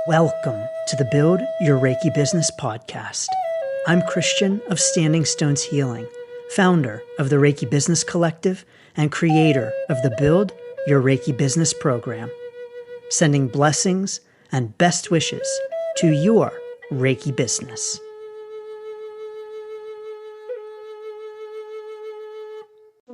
Welcome to the Build Your Reiki Business podcast. I'm Christian of Standing Stones Healing, founder of the Reiki Business Collective and creator of the Build Your Reiki Business program, sending blessings and best wishes to your Reiki business.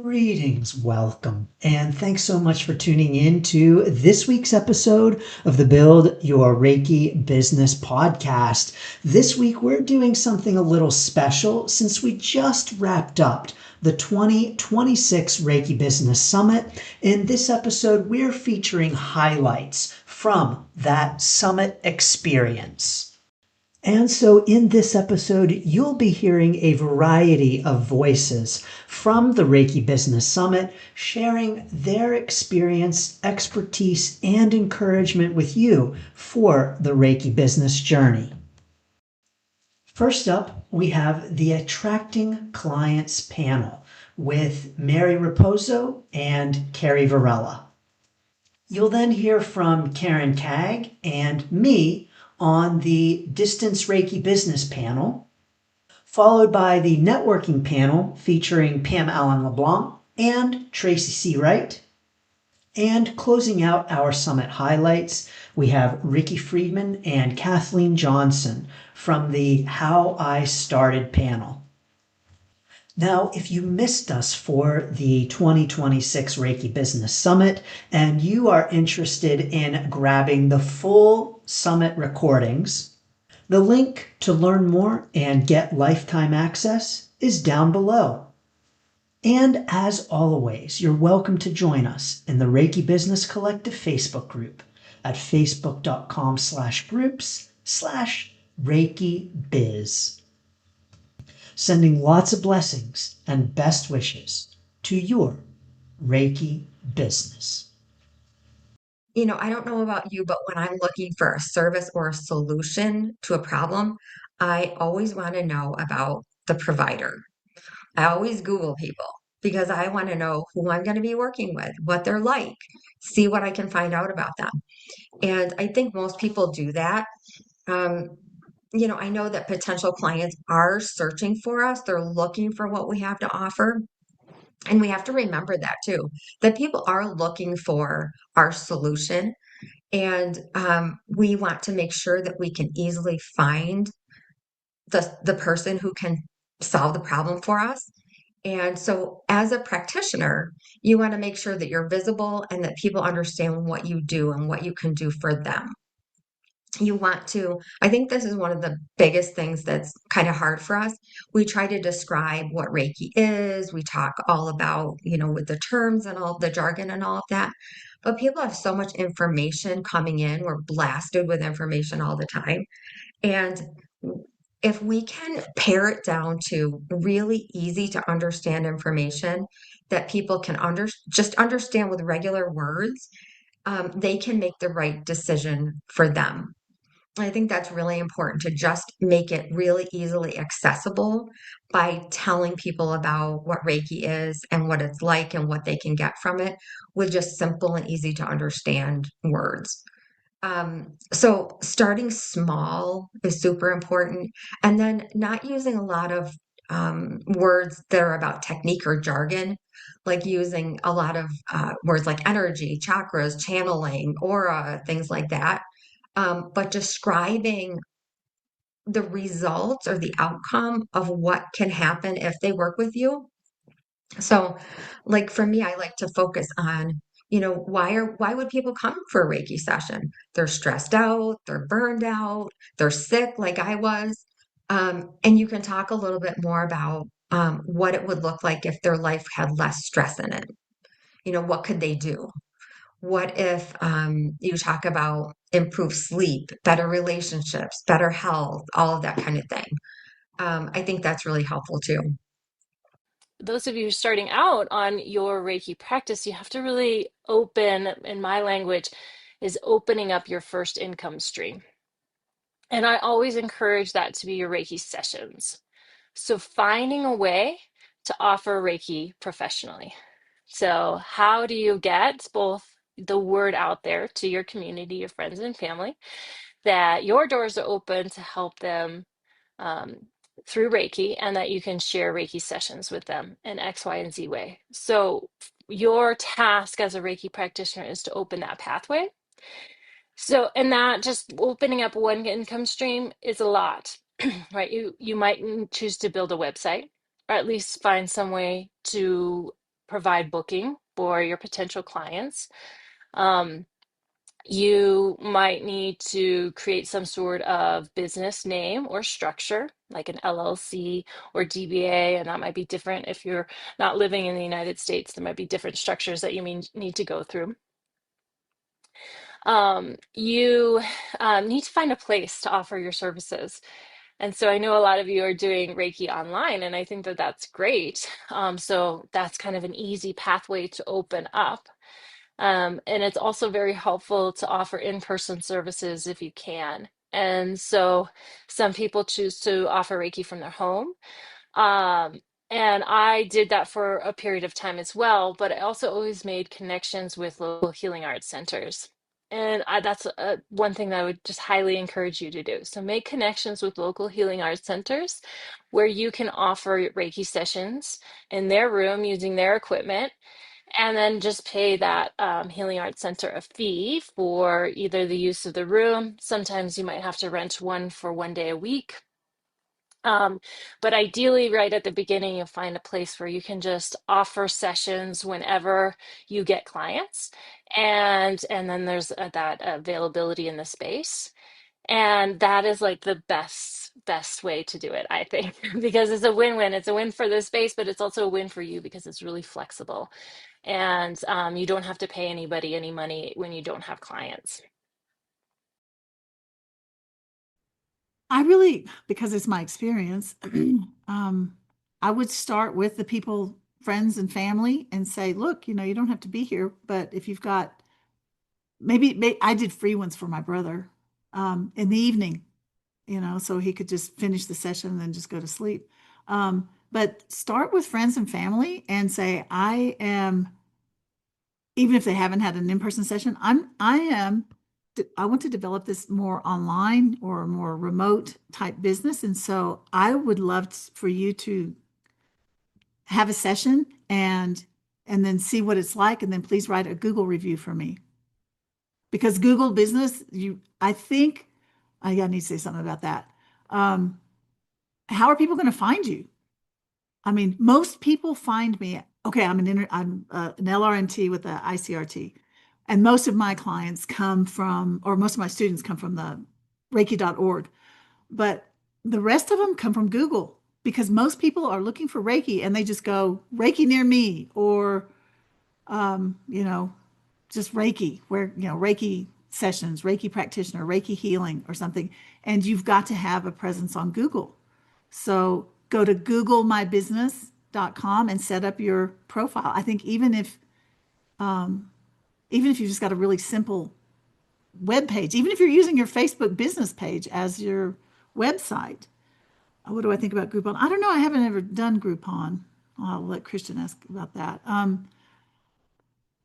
Greetings, welcome, and thanks so much for tuning in to this week's episode of the Build Your Reiki Business podcast. This week, we're doing something a little special since we just wrapped up the 2026 Reiki Business Summit. In this episode, we're featuring highlights from that summit experience. And so in this episode, you'll be hearing a variety of voices from the Reiki Business Summit, sharing their experience, expertise, and encouragement with you for the Reiki business journey. First up, we have the Attracting Clients panel with Mary Riposo and Carrie Varela. You'll then hear from Caig and me on the Distance Reiki Business panel, followed by the networking panel featuring Pam Allen-LeBlanc and Tracy Searight. And closing out our summit highlights, we have Rickie Freedman and Kathleen Johnson from the How I Started panel. Now, if you missed us for the 2026 Reiki Business Summit and you are interested in grabbing the full summit recordings, the link to learn more and get lifetime access is down below. And as always, you're welcome to join us in the Reiki Business Collective Facebook group at facebook.com/groups/Reiki Biz. Sending lots of blessings and best wishes to your Reiki business. You know, I don't know about you, but when I'm looking for a service or a solution to a problem, I always want to know about the provider. I always Google people because I want to know who I'm going to be working with, what they're like, see what I can find out about them. And I think most people do that. Um, I know that potential clients are searching for us. They're looking for what we have to offer. And we have to remember that too, that people are looking for our solution. And we want to make sure that we can easily find the person who can solve the problem for us. And so, as a practitioner, you want to make sure that you're visible and that people understand what you do and what you can do for them. I think this is one of the biggest things that's kind of hard for us. We try to describe what Reiki is. We talk all about, with the terms and all the jargon and all of that. But people have so much information coming in. We're blasted with information all the time. And if we can pare it down to really easy to understand information that people can just understand with regular words, they can make the right decision for them. I think that's really important to just make it really easily accessible by telling people about what Reiki is and what it's like and what they can get from it with just simple and easy to understand words. So starting small is super important, and then not using a lot of words that are about technique or jargon, like using a lot of words like energy, chakras, channeling, aura, things like that, but describing the results or the outcome of what can happen if they work with you. So, like for me, I like to focus on, why would people come for a Reiki session? They're stressed out, they're burned out, they're sick like I was. And you can talk a little bit more about what it would look like if their life had less stress in it. What could they do? What if you talk about improved sleep, better relationships, better health, all of that kind of thing? I think that's really helpful too. Those of you starting out on your Reiki practice, you have to really open, in my language, is opening up your first income stream. And I always encourage that to be your Reiki sessions. So finding a way to offer Reiki professionally. So how do you get both the word out there to your community, your friends and family, that your doors are open to help them um, through Reiki, and that you can share Reiki sessions with them in X, Y, and Z way. So your task as a Reiki practitioner is to open that pathway. So, and that just opening up one income stream is a lot, right? You might choose to build a website, or at least find some way to provide booking for your potential clients. Um, you might need to create some sort of business name or structure, like an LLC or DBA, and that might be different if you're not living in the United States. There might be different structures that you need to go through. You need to find a place to offer your services. And so I know a lot of you are doing Reiki online, and I think that that's great. So that's kind of an easy pathway to open up. And it's also very helpful to offer in-person services if you can. And so some people choose to offer Reiki from their home. Um, and I did that for a period of time as well, but I also always made connections with local healing arts centers. And that's one thing that I would just highly encourage you to do. So make connections with local healing arts centers where you can offer Reiki sessions in their room using their equipment, and then just pay that healing arts center a fee for either the use of the room. Sometimes you might have to rent one for one day a week. But ideally, right at the beginning, you'll find a place where you can just offer sessions whenever you get clients, and then there's that availability in the space, and that is like the best way to do it, I think, because it's a win-win. It's a win for the space, but it's also a win for you because it's really flexible, and you don't have to pay anybody any money when you don't have clients. I really, because it's my experience, I would start with the people, friends and family, and say, look, you don't have to be here, but if you've got I did free ones for my brother in the evening, so he could just finish the session and then just go to sleep. But start with friends and family and say, I am, even if they haven't had an in-person session, I want to develop this more online or more remote type business. And so I would love for you to have a session and then see what it's like. And then please write a Google review for me. Because Google Business, I think, I need to say something about that. How are people going to find you? I mean, most people find me. Okay, I'm an LRMT with the ICRT, and most of my clients come from, or most of my students come from the Reiki.org, but the rest of them come from Google because most people are looking for Reiki and they just go Reiki near me or, you know, just Reiki, where, Reiki sessions, Reiki practitioner, Reiki healing or something. And you've got to have a presence on Google. So go to googlemybusiness.com and set up your profile. I think even if you've just got a really simple web page, even if you're using your Facebook business page as your website. What do I think about Groupon? I don't know. I haven't ever done Groupon. I'll let Christian ask about that.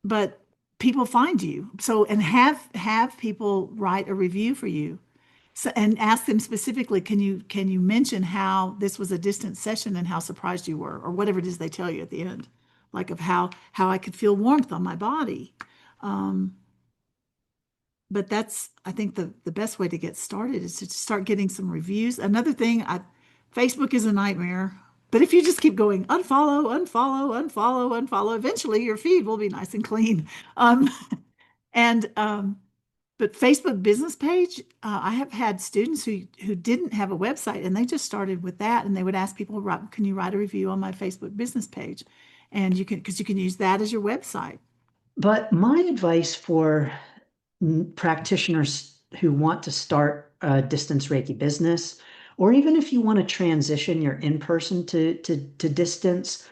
But people find you. So, and have people write a review for you. So, and ask them specifically, can you mention how this was a distant session and how surprised you were, or whatever it is they tell you at the end, like of how I could feel warmth on my body. But that's, I think, the best way to get started is to start getting some reviews. Another thing, Facebook is a nightmare. But if you just keep going, unfollow, unfollow, unfollow, unfollow, eventually your feed will be nice and clean. And but Facebook business page, I have had students who didn't have a website and they just started with that, and they would ask people, can you write a review on my Facebook business page? And because you can use that as your website. But my advice for practitioners who want to start a distance Reiki business, or even if you want to transition your in-person to distance,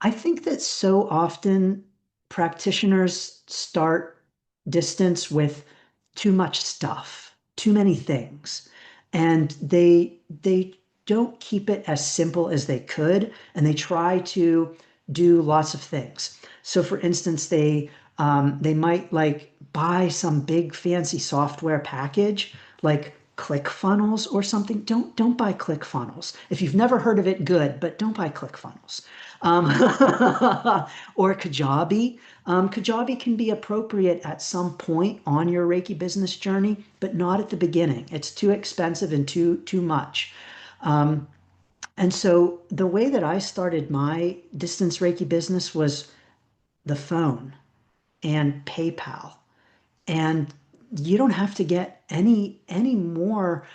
I think that so often practitioners start distance with too much stuff, too many things, and they don't keep it as simple as they could, and they try to do lots of things. So for instance, they They might like buy some big fancy software package like ClickFunnels or something. Don't buy ClickFunnels. If you've never heard of it, good, but don't buy ClickFunnels. Um, or Kajabi. Kajabi can be appropriate at some point on your Reiki business journey, but not at the beginning. It's too expensive and too much. And so the way that I started my distance Reiki business was the phone and PayPal. And you don't have to get any more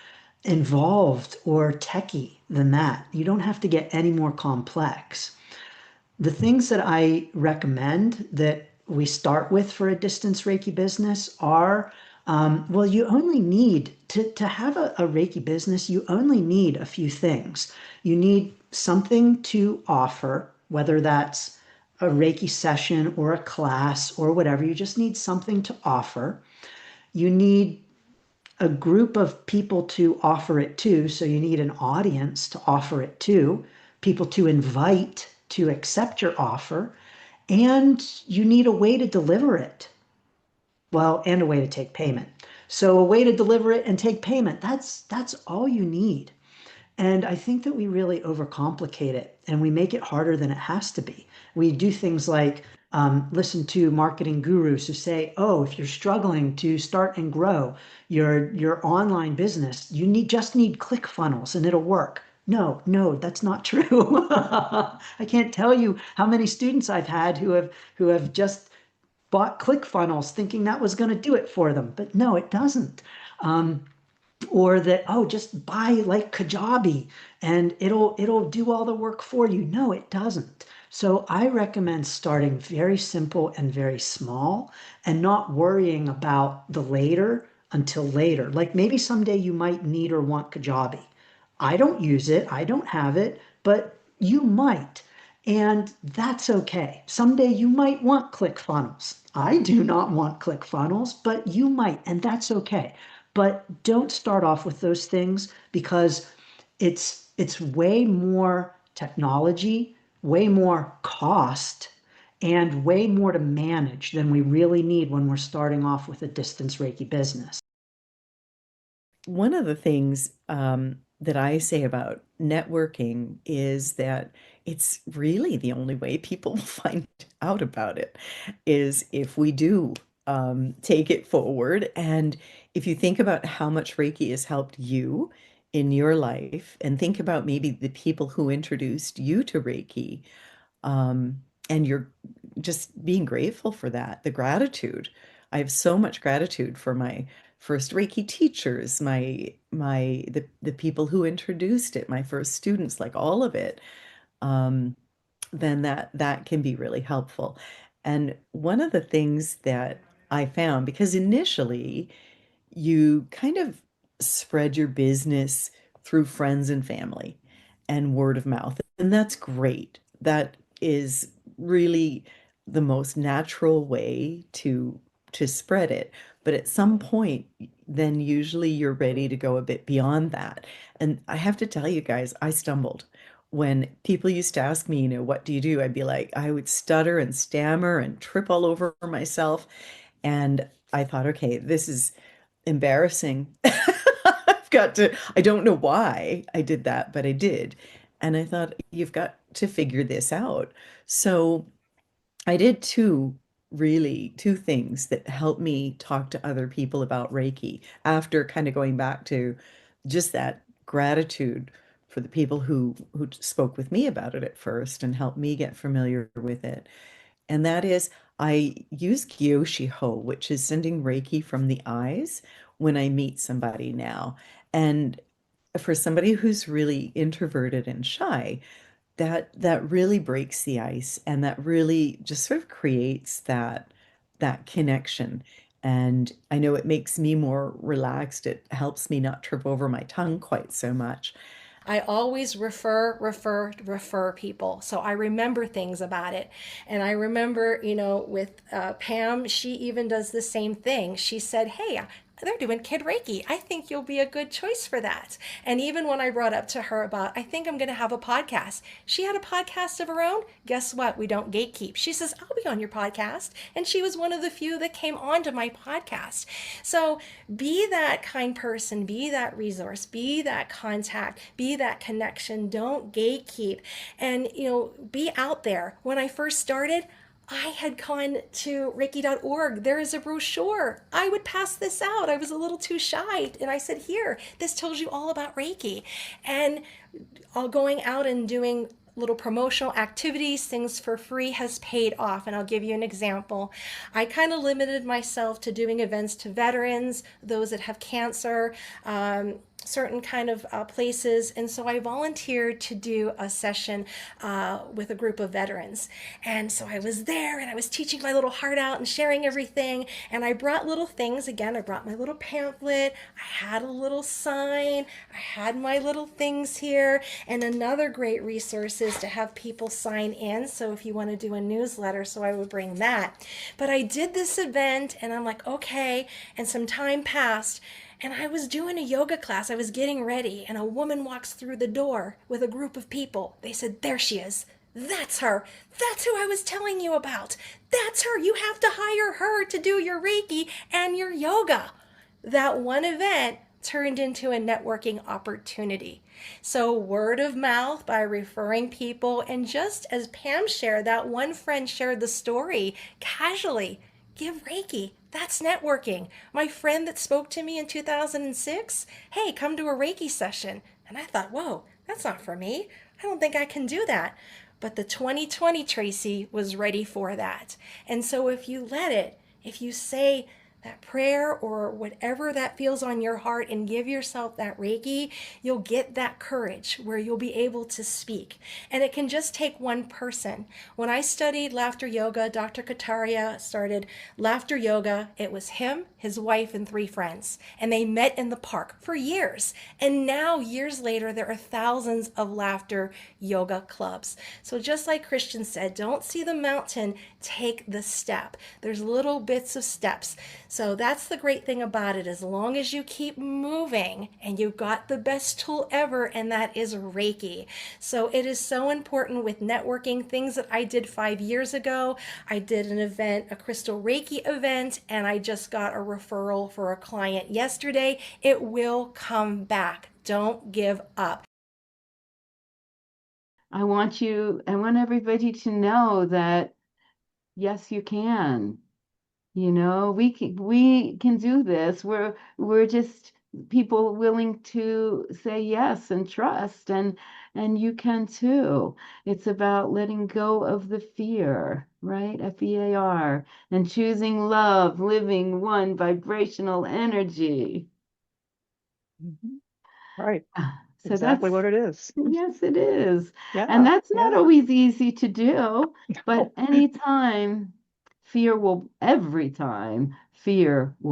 involved or techy than that. You don't have to get any more complex. The things that I recommend that we start with for a distance Reiki business are well, you only need to have a Reiki business, you only need a few things. You need something to offer, whether that's a Reiki session or a class or whatever. You just need something to offer. You need a group of people to offer it to. So you need an audience to offer it to, people to invite to accept your offer, and you need a way to deliver it. Well, and a way to take payment. So a way to deliver it and take payment, that's all you need. And I think that we really overcomplicate it and we make it harder than it has to be. We do things like listen to marketing gurus who say, "Oh, if you're struggling to start and grow your online business, you just need ClickFunnels and it'll work." No, no, that's not true. I can't tell you how many students I've had who have just bought ClickFunnels thinking that was going to do it for them, but no, it doesn't. Or that, oh, just buy like Kajabi and it'll do all the work for you. No, it doesn't. So I recommend starting very simple and very small and not worrying about the later until later. Like maybe someday you might need or want Kajabi. I don't use it, I don't have it, but you might. And that's okay. Someday you might want ClickFunnels. I do not want ClickFunnels, but you might, and that's okay. But don't start off with those things because it's way more technology, way more cost, and way more to manage than we really need when we're starting off with a distance Reiki business. One of the things that I say about networking is that it's really the only way people will find out about it is if we do take it forward. And if you think about how much Reiki has helped you in your life, and think about maybe the people who introduced you to Reiki, and you're just being grateful for that, the gratitude. I have so much gratitude for my first Reiki teachers, the people who introduced it, my first students, like all of it. Um, then that can be really helpful. And one of the things that I found, because initially you kind of spread your business through friends and family and word of mouth. And that's great. That is really the most natural way to spread it. But at some point, then usually you're ready to go a bit beyond that. And I have to tell you guys, I stumbled. When people used to ask me, what do you do? I'd be like, I would stutter and stammer and trip all over myself. And I thought, okay, this is embarrassing. I don't know why I did that, but I did. And I thought, you've got to figure this out. So I did two things that helped me talk to other people about Reiki after kind of going back to just that gratitude for the people who spoke with me about it at first and helped me get familiar with it. And that is, I use Kyoshi-ho, which is sending Reiki from the eyes when I meet somebody now. And for somebody who's really introverted and shy, that really breaks the ice and that really just sort of creates that connection. And I know it makes me more relaxed. It helps me not trip over my tongue quite so much. I always refer people. So I remember things about it. And I remember, with Pam, she even does the same thing. She said, hey, they're doing Kid Reiki. I think you'll be a good choice for that. And even when I brought up to her about, I think I'm going to have a podcast, she had a podcast of her own. Guess what? We don't gatekeep. She says, I'll be on your podcast. And she was one of the few that came onto my podcast. So be that kind person, be that resource, be that contact, be that connection. Don't gatekeep. And, be out there. When I first started, I had gone to Reiki.org. There is a brochure. I would pass this out. I was a little too shy. And I said, here, this tells you all about Reiki. And all going out and doing little promotional activities, things for free, has paid off. And I'll give you an example. I kind of limited myself to doing events to veterans, those that have cancer, certain kind of places. And so I volunteered to do a session with a group of veterans. And so I was there and I was teaching my little heart out and sharing everything. And I brought little things. Again, I brought my little pamphlet. I had a little sign. I had my little things here. And another great resource is to have people sign in. So if you want to do a newsletter, so I would bring that. But I did this event and I'm like, okay. And some time passed. And I was doing a yoga class. I was getting ready, and a woman walks through the door with a group of people. They said, there she is. That's her. That's who I was telling you about. That's her. You have to hire her to do your Reiki and your yoga. That one event turned into a networking opportunity. So word of mouth, by referring people, and just as Pam shared, that one friend shared the story casually. Give Reiki. That's networking. My friend that spoke to me in 2006, hey, come to a Reiki session. And I thought, whoa, that's not for me. I don't think I can do that. But the 2020 Tracy was ready for that. And so if you let it, if you say that prayer or whatever that feels on your heart and give yourself that Reiki, you'll get that courage where you'll be able to speak. And it can just take one person. When I studied laughter yoga, Dr. Kataria started laughter yoga. It was him, his wife, and 3 friends. And they met in the park for years. And now, years later, there are thousands of laughter yoga clubs. So just like Christian said, don't see the mountain, take the step. There's little bits of steps. So that's the great thing about it. As long as you keep moving, and you've got the best tool ever, and that is Reiki. So it is so important with networking. Things that I did 5 years ago, I did an event, a crystal Reiki event, and I just got a referral for a client yesterday. It will come back. Don't give up. I want everybody to know that, yes, you can. We can do this. We're just people willing to say yes and trust, and you can too. It's about letting go of the fear, right? FEAR, and choosing love, living one vibrational energy. Right. So Exactly what it is. Yes, it is. Yeah. And that's not yeah. always easy to do, but every time fear will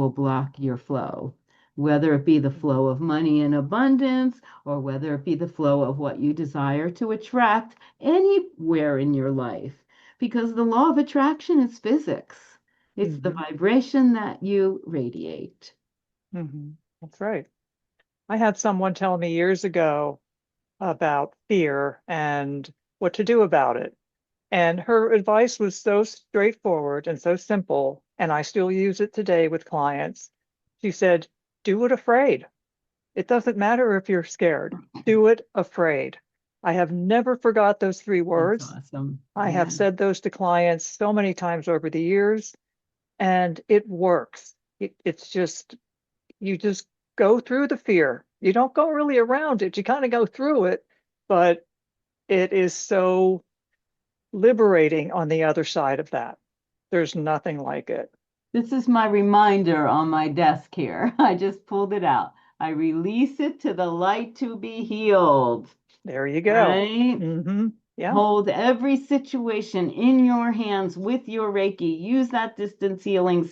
block your flow, whether it be the flow of money in abundance or whether it be the flow of what you desire to attract anywhere in your life, because the law of attraction is physics. It's the vibration that you radiate. That's right. I had someone tell me years ago about fear and what to do about it. And her advice was so straightforward and so simple, and I still use it today with clients. She said, do it afraid. It doesn't matter if you're scared. Do it afraid. I have never forgot those 3 words. That's awesome. I have said those to clients so many times over the years, and it works. It's just, you just go through the fear. You don't go really around it. You kind of go through it, but it is so liberating on the other side of that. There's nothing like it. This is my reminder on my desk here. I just pulled it out. I release it to the light to be healed. There you go. Right? Yeah. Hold every situation in your hands with your Reiki. Use that distance healing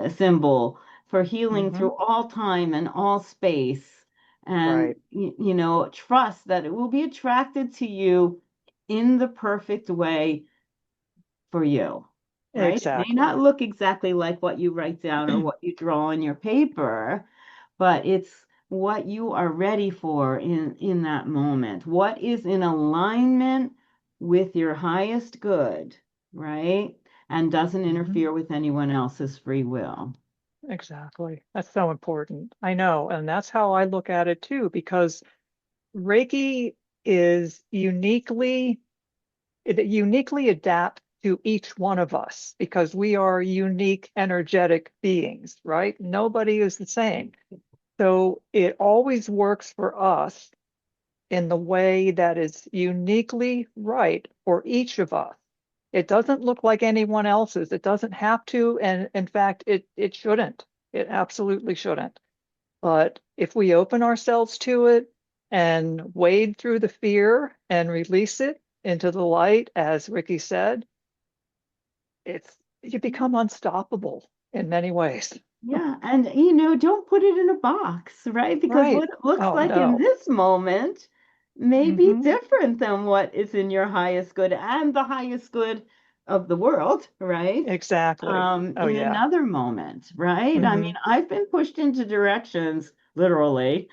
symbol for healing through all time and all space. And, trust that it will be attracted to you in the perfect way for you. right? It may Exactly. not look exactly like what you write down or what you draw on your paper, but it's what you are ready for in that moment. What is in alignment with your highest good, right? And doesn't interfere with anyone else's free will. Exactly. That's so important. I know. And that's how I look at it too, because Reiki is it uniquely adapts to each one of us because we are unique energetic beings, right? Nobody is the same. So it always works for us in the way that is uniquely right for each of us. It doesn't look like anyone else's. It doesn't have to, and in fact, it shouldn't. It absolutely shouldn't. But if we open ourselves to it and wade through the fear and release it into the light, as Rickie said, it's you become unstoppable in many ways. Yeah, and don't put it in a box, right? Because Right. what it looks Oh like in no. this moment may be Mm-hmm. different than what is in your highest good and the highest good of the world, right? Exactly. Oh In yeah. another moment, right? I Mm-hmm. mean, I've been pushed into directions, literally,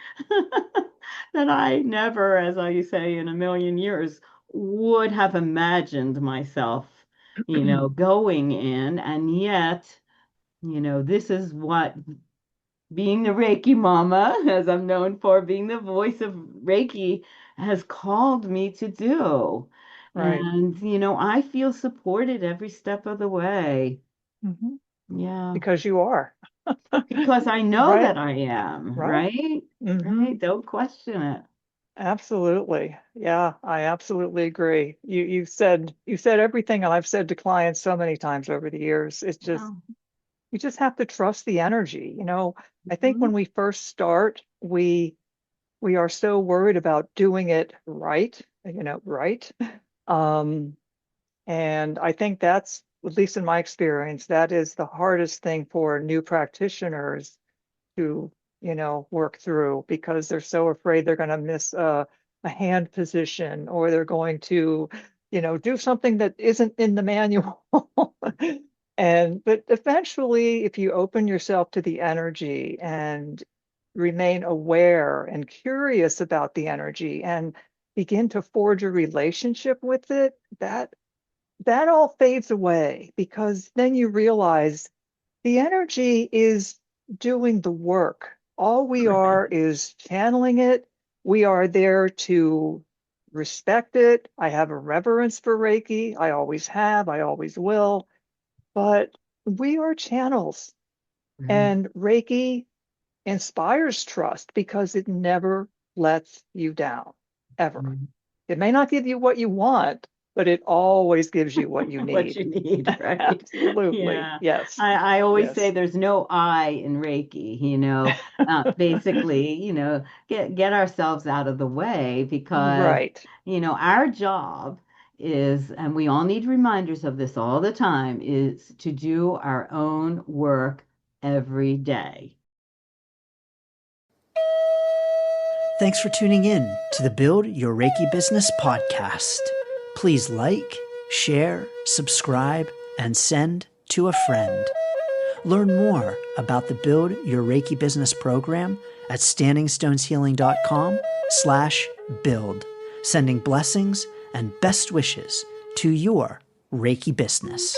that I never, as I say, in a million years would have imagined myself, going in, and yet. This is what being the Reiki mama, as I'm known for, being the voice of Reiki, has called me to do. Right. And, I feel supported every step of the way. Mm-hmm. Yeah. Because you are. Because I know Right. that I am, Right. right? Mm-hmm. Right? Don't question it. Absolutely. Yeah, I absolutely agree. You said everything I've said to clients so many times over the years. It's just Yeah. you just have to trust the energy. I think Mhm. when we first start, we are so worried about doing it right, right. Um, and I think that's, at least in my experience, that is the hardest thing for new practitioners to, work through because they're so afraid they're going to miss a hand position or they're going to, do something that isn't in the manual. But eventually, if you open yourself to the energy and remain aware and curious about the energy and begin to forge a relationship with it, that all fades away because then you realize the energy is doing the work. All we are Right. is channeling it. We are there to respect it. I have a reverence for Reiki. I always have, I always will. But we are channels, Right. and Reiki inspires trust because it never lets you down, ever. Mhm. It may not give you what you want, but it always gives you what you What need. you need, right? Absolutely. Yeah. Yes. I always say Yes. there's no I in Reiki, basically, get ourselves out of the way because, Right. our job is, and we all need reminders of this all the time, is to do our own work every day. Thanks for tuning in to the Build Your Reiki Business podcast. Please like, share, subscribe, and send to a friend. Learn more about the Build Your Reiki Business program at standingstoneshealing.com/build, sending blessings and best wishes to your Reiki business.